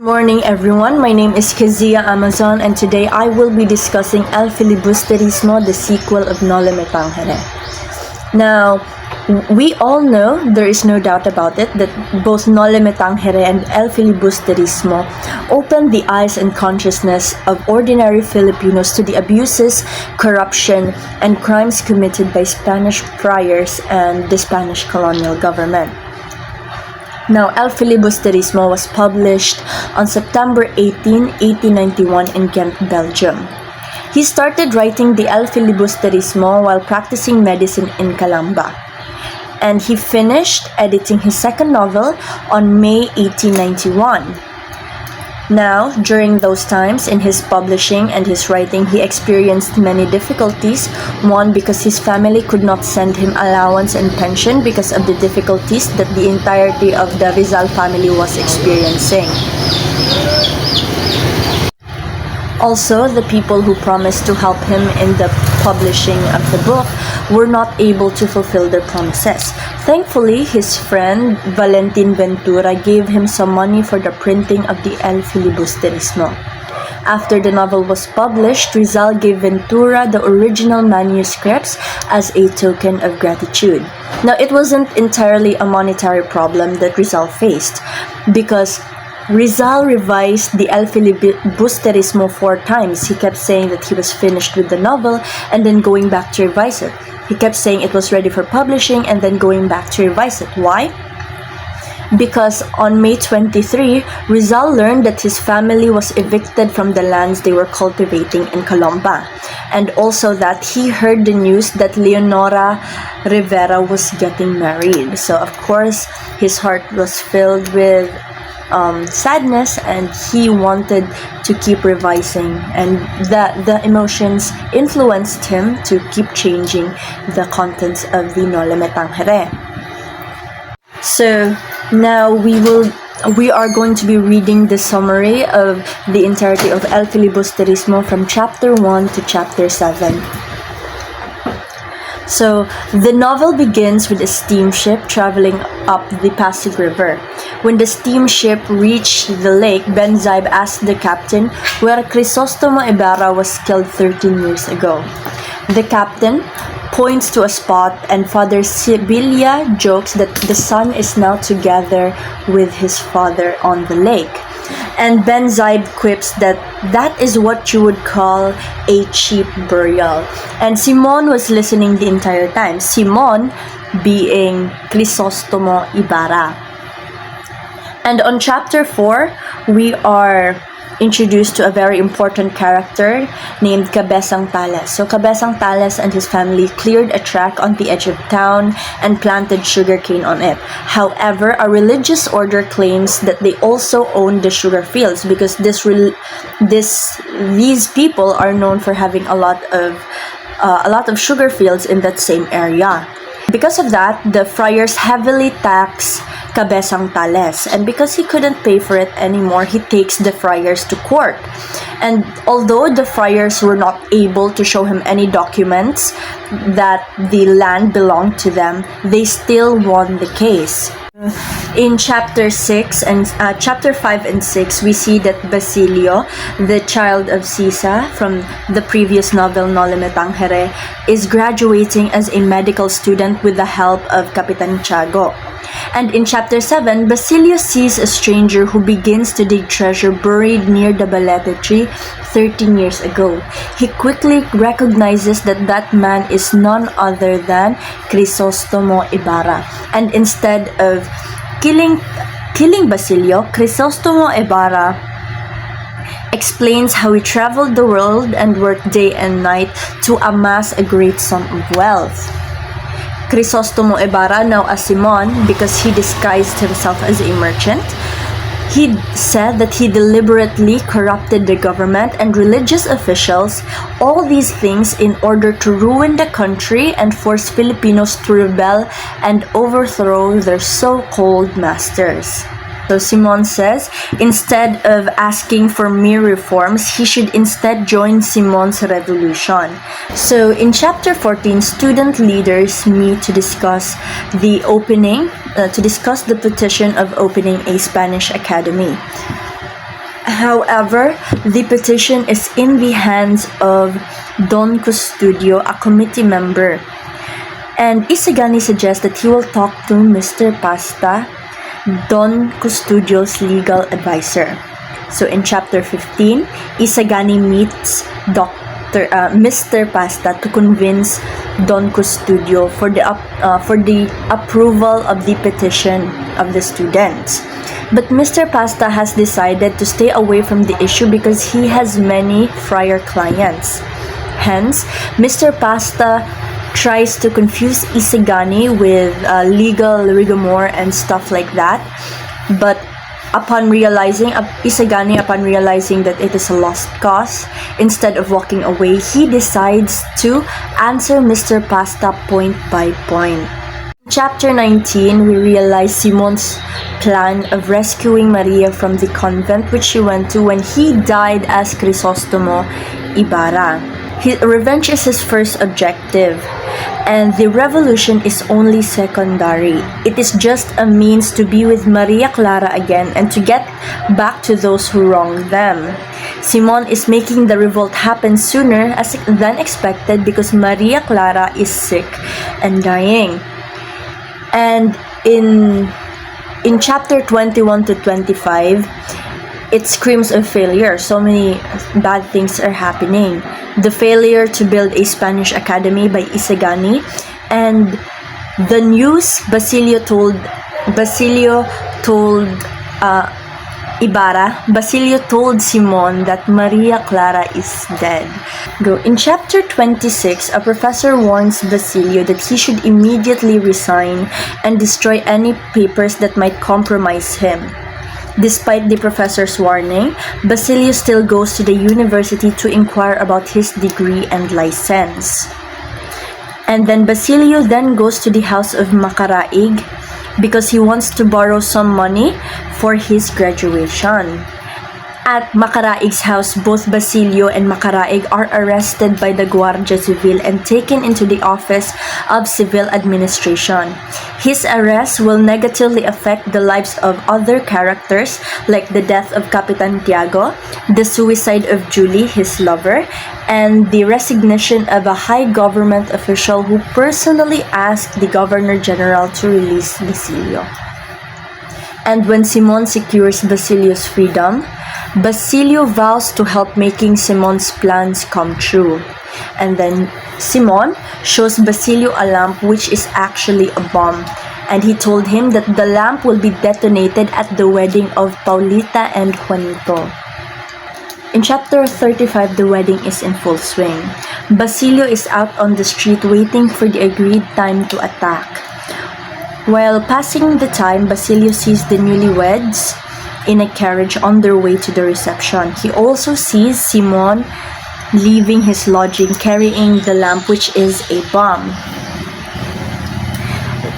Morning everyone, my name is Kezia Amazon and today I will be discussing El Filibusterismo, the sequel of Nole Me Tangere. Now, we all know, there is no doubt about it, that both Nole Me Tangere and El Filibusterismo opened the eyes and consciousness of ordinary Filipinos to the abuses, corruption, and crimes committed by Spanish friars and the Spanish colonial government. Now, El Filibusterismo was published on September 18, 1891 in Ghent, Belgium. He started writing the El Filibusterismo while practicing medicine in Calamba. And he finished editing his second novel on May 1891. Now, during those times, in his publishing and his writing, he experienced many difficulties. One, because his family could not send him allowance and pension because of the difficulties that the entirety of the Rizal family was experiencing. Also, the people who promised to help him in the publishing of the book were not able to fulfill their promises. Thankfully, his friend Valentin Ventura gave him some money for the printing of the El Filibusterismo. After the novel was published, Rizal gave Ventura the original manuscripts as a token of gratitude. Now, it wasn't entirely a monetary problem that Rizal faced, because Rizal revised the El Filibusterismo 4 times. He kept saying that he was finished with the novel and then going back to revise it. He kept saying it was ready for publishing and then going back to revise it. Why? Because on May 23, Rizal learned that his family was evicted from the lands they were cultivating in Calamba, and also that he heard the news that Leonora Rivera was getting married. So of course, his heart was filled with sadness, and he wanted to keep revising, and the emotions influenced him to keep changing the contents of the Nole Me Tangere. So now we are going to be reading the summary of the entirety of El Filibusterismo from chapter 1 to chapter 7. So, the novel begins with a steamship traveling up the Pasig River. When the steamship reached the lake, Benzaib asked the captain where Crisostomo Ibarra was killed 13 years ago. The captain points to a spot, and Father Sibilia jokes that the son is now together with his father on the lake. And Benzaib quips that that is what you would call a cheap burial. And Simon was listening the entire time. Simon being Crisostomo Ibarra. And on chapter 4, we are introduced to a very important character named Cabezang Tales. So Cabezang Tales and his family cleared a tract on the edge of town and planted sugarcane on it. However, a religious order claims that they also own the sugar fields, because these people are known for having a lot of sugar fields in that same area. Because of that, the friars heavily tax Cabezang Tales, and because he couldn't pay for it anymore, he takes the friars to court. And although the friars were not able to show him any documents that the land belonged to them, they still won the case. In chapter 5 and 6, we see that Basilio, the child of Sisa from the previous novel Nole Me Tangere, is graduating as a medical student with the help of Capitan Tiago. And in chapter 7, Basilio sees a stranger who begins to dig treasure buried near the balete tree 13 years ago. He quickly recognizes that that man is none other than Crisostomo Ibarra. And instead of killing Basilio, Crisostomo Ibarra explains how he traveled the world and worked day and night to amass a great sum of wealth. Crisostomo Ibarra, now as Simon, because he disguised himself as a merchant, he said that he deliberately corrupted the government and religious officials, all these things in order to ruin the country and force Filipinos to rebel and overthrow their so-called masters. So Simon says, instead of asking for mere reforms, he should instead join Simon's revolution. So in chapter 14, student leaders meet to discuss the petition of opening a Spanish academy. However, the petition is in the hands of Don Custodio, a committee member, and Isagani suggests that he will talk to Mr. Pasta, Don Custodio's legal advisor. So in chapter 15, Isagani meets Mr. Pasta to convince Don Custodio for the approval of the petition of the students. But Mr. Pasta has decided to stay away from the issue because he has many friar clients. Hence, Mr. Pasta tries to confuse Isagani with legal rigmarole and stuff like that. But Isagani, upon realizing that it is a lost cause, instead of walking away, he decides to answer Mr. Pasta point by point. Chapter 19, we realize Simon's plan of rescuing Maria from the convent which she went to when he died as Crisostomo Ibarra. Revenge is his first objective, and the revolution is only secondary. It is just a means to be with Maria Clara again and to get back to those who wronged them. Simon is making the revolt happen sooner than expected because Maria Clara is sick and dying. And in chapter 21 to 25, it screams of failure. So many bad things are happening. The failure to build a Spanish academy by Isagani, and the news Basilio told Simon that Maria Clara is dead. In chapter 26, a professor warns Basilio that he should immediately resign and destroy any papers that might compromise him. Despite the professor's warning, Basilio still goes to the university to inquire about his degree and license. And then Basilio then goes to the house of Macaraig because he wants to borrow some money for his graduation. At Macaraig's house, both Basilio and Macaraig are arrested by the Guardia Civil and taken into the Office of Civil Administration. His arrest will negatively affect the lives of other characters like the death of Capitan Tiago, the suicide of Julie, his lover, and the resignation of a high government official who personally asked the Governor General to release Basilio. And when Simon secures Basilio's freedom, Basilio vows to help making Simon's plans come true. And then Simon shows Basilio a lamp which is actually a bomb. And he told him that the lamp will be detonated at the wedding of Paulita and Juanito. In chapter 35, the wedding is in full swing. Basilio is out on the street waiting for the agreed time to attack. While passing the time, Basilio sees the newlyweds in a carriage on their way to the reception. He also sees Simon leaving his lodging carrying the lamp which is a bomb.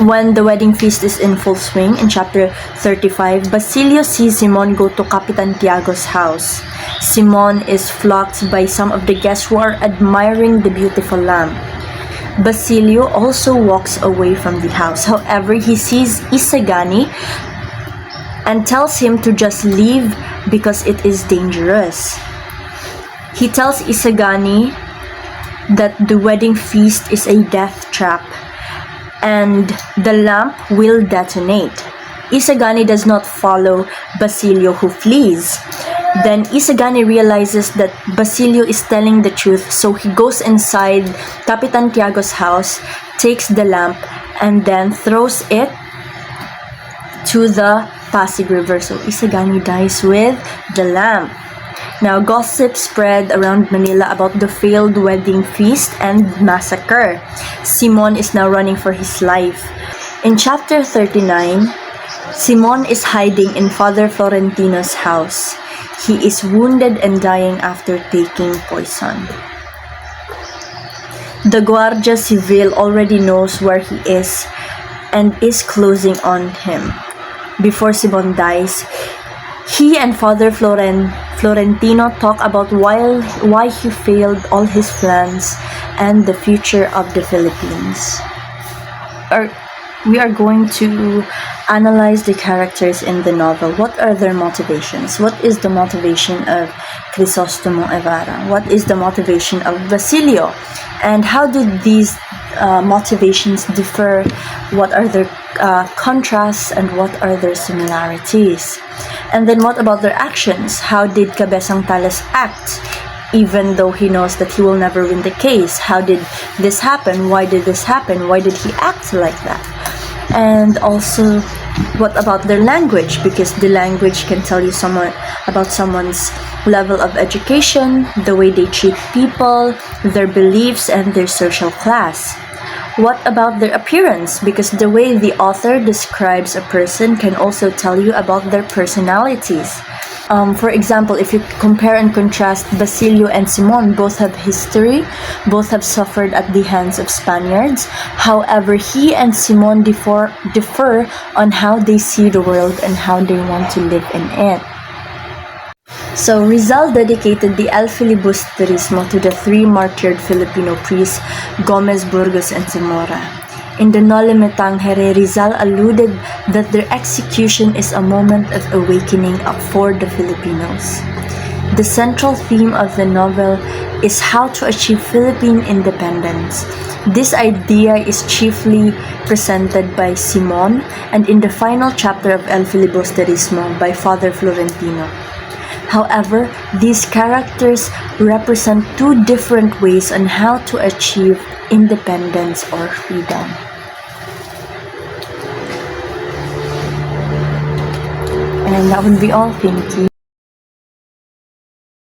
When the wedding feast is in full swing, in chapter 35, Basilio sees Simon go to Capitan Tiago's house. Simon is flocked by some of the guests who are admiring the beautiful lamp. Basilio also walks away from the house. However, he sees Isagani and tells him to just leave because it is dangerous. He tells Isagani that the wedding feast is a death trap and the lamp will detonate. Isagani does not follow Basilio, who flees. Then Isagani realizes that Basilio is telling the truth, so he goes inside Capitan Tiago's house, takes the lamp, and then throws it to the Pasig River. So Isagani dies with the lamp. Now, gossip spread around Manila about the failed wedding feast and massacre. Simon is now running for his life. In chapter 39, Simon is hiding in Father Florentino's house. He is wounded and dying after taking poison. The Guardia Civil already knows where he is and is closing on him. Before Simon dies, he and Father Florentino talk about why he failed all his plans and the future of the Philippines. we are going to analyze the characters in the novel. What are their motivations? What is the motivation of Crisostomo Evara? What is the motivation of Basilio? And how do these motivations differ? What are their contrasts and what are their similarities? And then what about their actions? How did Cabezang Tales act? Even though he knows that he will never win the case. How did this happen? Why did this happen? Why did he act like that? And also, what about their language? Because the language can tell you about someone's level of education, the way they treat people, their beliefs, and their social class. What about their appearance? Because the way the author describes a person can also tell you about their personalities. For example, if you compare and contrast Basilio and Simon, both have history, both have suffered at the hands of Spaniards. However, he and Simon differ on how they see the world and how they want to live in it. So Rizal dedicated the El Filibusterismo to the three martyred Filipino priests, Gomez, Burgos, and Zamora. In the Noli Me Tangere, Rizal alluded that their execution is a moment of awakening for the Filipinos. The central theme of the novel is how to achieve Philippine independence. This idea is chiefly presented by Simon, and in the final chapter of El Filibusterismo by Father Florentino. However, these characters represent two different ways on how to achieve independence or freedom. And that would be all. Thank you.